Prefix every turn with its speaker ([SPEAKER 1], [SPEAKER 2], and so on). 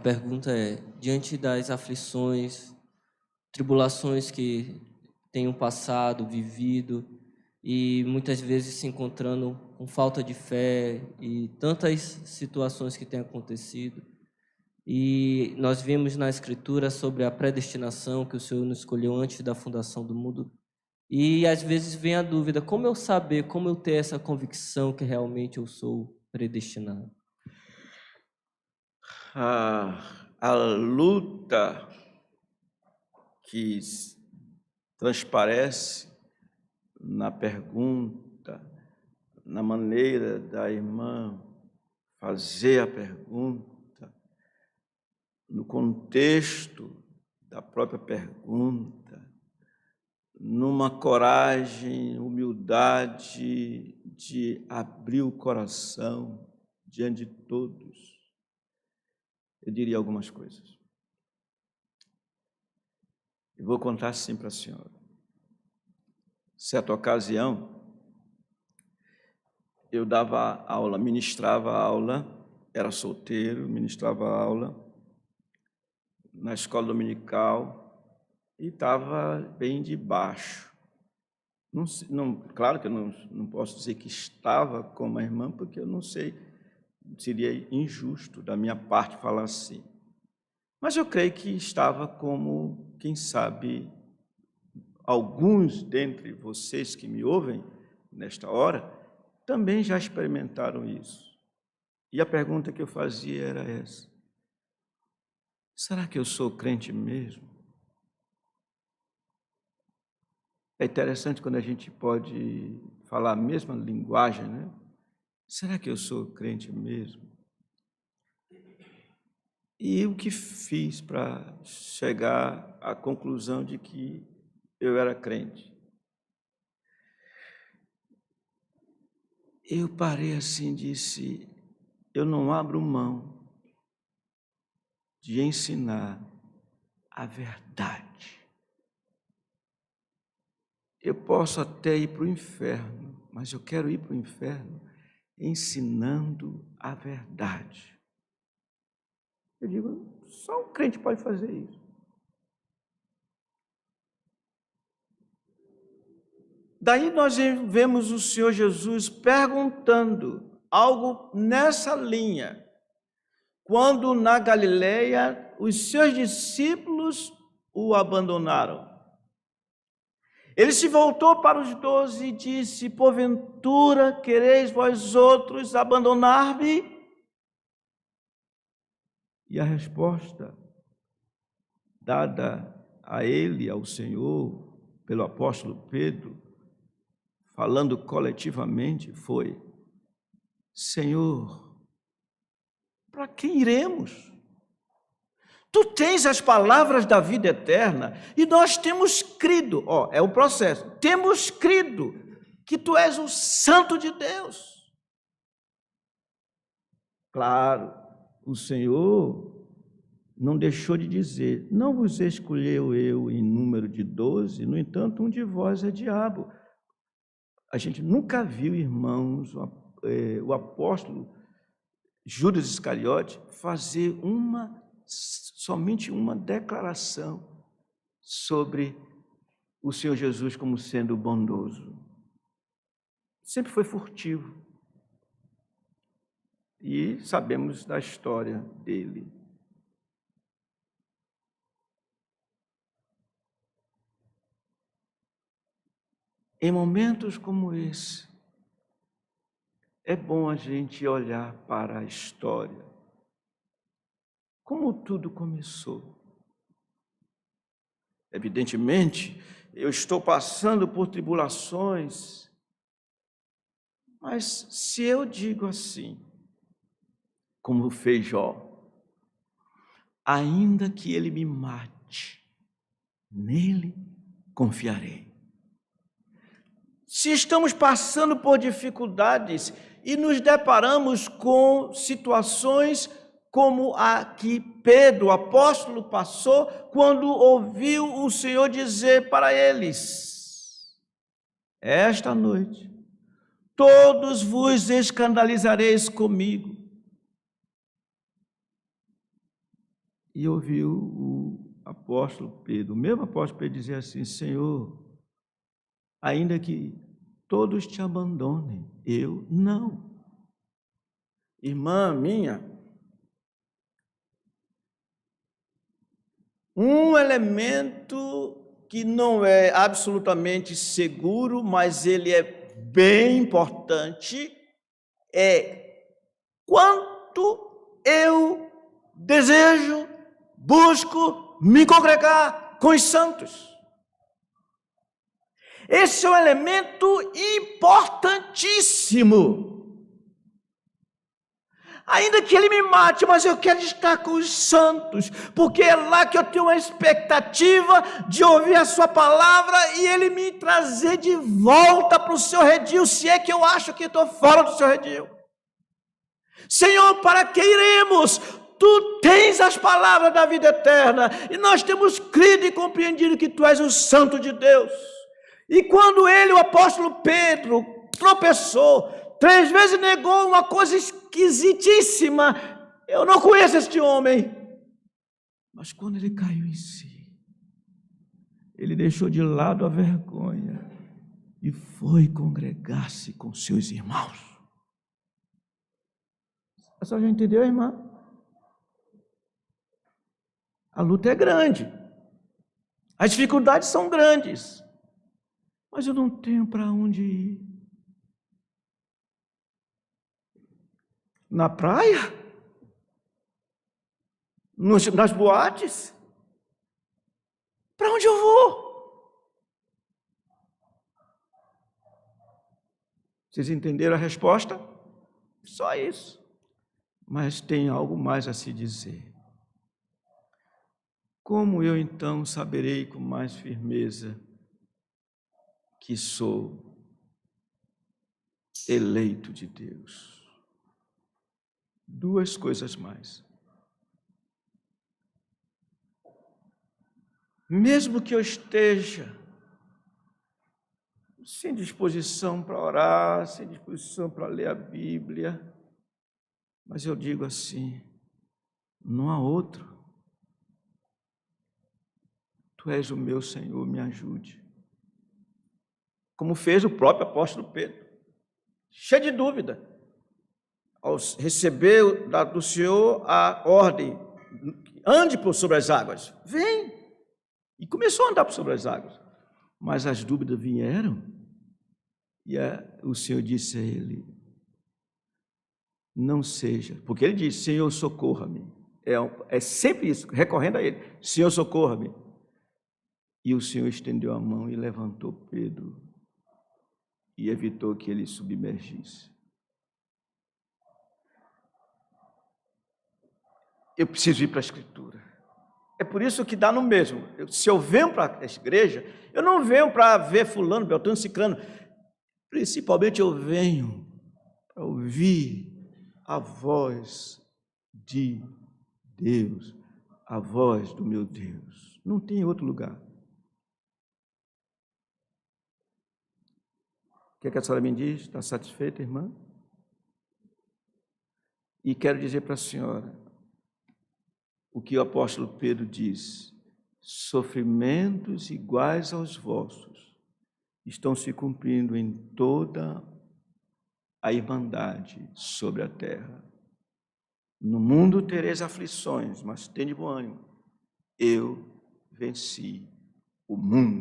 [SPEAKER 1] A pergunta é: diante das aflições, tribulações que tenham passado, vivido, e muitas vezes se encontrando com falta de fé e tantas situações que têm acontecido, e nós vimos na Escritura sobre a predestinação que o Senhor nos escolheu antes da fundação do mundo, e às vezes vem a dúvida: como eu saber, como eu ter essa convicção que realmente eu sou predestinado?
[SPEAKER 2] A luta que transparece na pergunta, na maneira da irmã fazer a pergunta, no contexto da própria pergunta, numa coragem, humildade de abrir o coração diante de todos, eu diria algumas coisas. E vou contar assim para a senhora. Certa ocasião, eu dava aula, ministrava aula, era solteiro, ministrava aula na escola dominical e estava bem de baixo. Claro que eu não posso dizer que estava como a irmã, porque eu não sei, seria injusto da minha parte falar assim. Mas eu creio que estava como, quem sabe, alguns dentre vocês que me ouvem nesta hora também já experimentaram isso. E a pergunta que eu fazia era essa: será que eu sou crente mesmo? É interessante quando a gente pode falar a mesma linguagem, né? Será que eu sou crente mesmo? E o que fiz para chegar à conclusão de que eu era crente? Eu parei assim e disse: eu não abro mão de ensinar a verdade. Eu posso até ir para o inferno, mas eu quero ir para o inferno ensinando a verdade. Eu digo, só um crente pode fazer isso. Daí nós vemos o Senhor Jesus perguntando algo nessa linha. Quando na Galileia os seus discípulos o abandonaram. Ele se voltou para os 12 e disse: porventura quereis vós outros abandonar-me? E a resposta dada a ele, ao Senhor, pelo apóstolo Pedro, falando coletivamente, foi: Senhor, para quem iremos? Tu tens as palavras da vida eterna e nós temos crido, é o processo, temos crido que tu és o Santo de Deus. Claro, o Senhor não deixou de dizer: não vos escolheu eu em número de 12, no entanto, um de vós é diabo. A gente nunca viu, irmãos, o apóstolo Judas Iscariote fazer somente uma declaração sobre o Senhor Jesus como sendo bondoso. Sempre foi furtivo. E sabemos da história dele. Em momentos como esse, é bom a gente olhar para a história. Como tudo começou. Evidentemente, eu estou passando por tribulações, mas se eu digo assim, como fez Jó, ainda que ele me mate, nele confiarei. Se estamos passando por dificuldades e nos deparamos com situações como a que Pedro, o apóstolo, passou quando ouviu o Senhor dizer para eles: esta noite todos vos escandalizareis comigo. e ouviu o apóstolo Pedro, o mesmo apóstolo Pedro, dizer assim: Senhor, ainda que todos te abandonem, eu não. Irmã minha, um elemento que não é absolutamente seguro, mas ele é bem importante, é quanto eu desejo, busco me congregar com os santos. Esse é um elemento importantíssimo. Ainda que ele me mate, mas eu quero estar com os santos, porque é lá que eu tenho uma expectativa de ouvir a sua palavra e ele me trazer de volta para o seu redil, se é que eu acho que estou fora do seu redil. Senhor, para que iremos? Tu tens as palavras da vida eterna, e nós temos crido e compreendido que tu és o Santo de Deus. E quando ele, o apóstolo Pedro, tropeçou, 3 vezes negou uma coisa esquisitíssima, eu não conheço este homem. Mas quando ele caiu em si, ele deixou de lado a vergonha e foi congregar-se com seus irmãos. A senhora já entendeu, irmã? A luta é grande, as dificuldades são grandes, mas eu não tenho para onde ir. Na praia? Nas boates? Para onde eu vou? Vocês entenderam a resposta? Só isso. Mas tem algo mais a se dizer. Como eu então saberei com mais firmeza que sou eleito de Deus? 2 coisas mais. Mesmo que eu esteja sem disposição para orar, sem disposição para ler a Bíblia, mas eu digo assim: não há outro. Tu és o meu Senhor, me ajude. Como fez o próprio apóstolo Pedro, cheio de dúvida, ao receber do Senhor a ordem: ande por sobre as águas. Vem! E começou a andar sobre as águas. Mas as dúvidas vieram. E o Senhor disse a ele: não seja. Porque ele disse: Senhor, socorra-me. É sempre isso, recorrendo a ele: Senhor, socorra-me. E o Senhor estendeu a mão e levantou Pedro e evitou que ele submergisse. Eu preciso ir para a Escritura. É por isso que dá no mesmo. Se eu venho para a igreja, eu não venho para ver fulano, beltrano, ciclano. Principalmente eu venho para ouvir a voz de Deus, a voz do meu Deus. Não tem outro lugar. O que é que a senhora me diz? Está satisfeita, irmã? E quero dizer para a senhora o que o apóstolo Pedro diz: sofrimentos iguais aos vossos estão se cumprindo em toda a irmandade sobre a terra. No mundo tereis aflições, mas tende bom ânimo. Eu venci o mundo.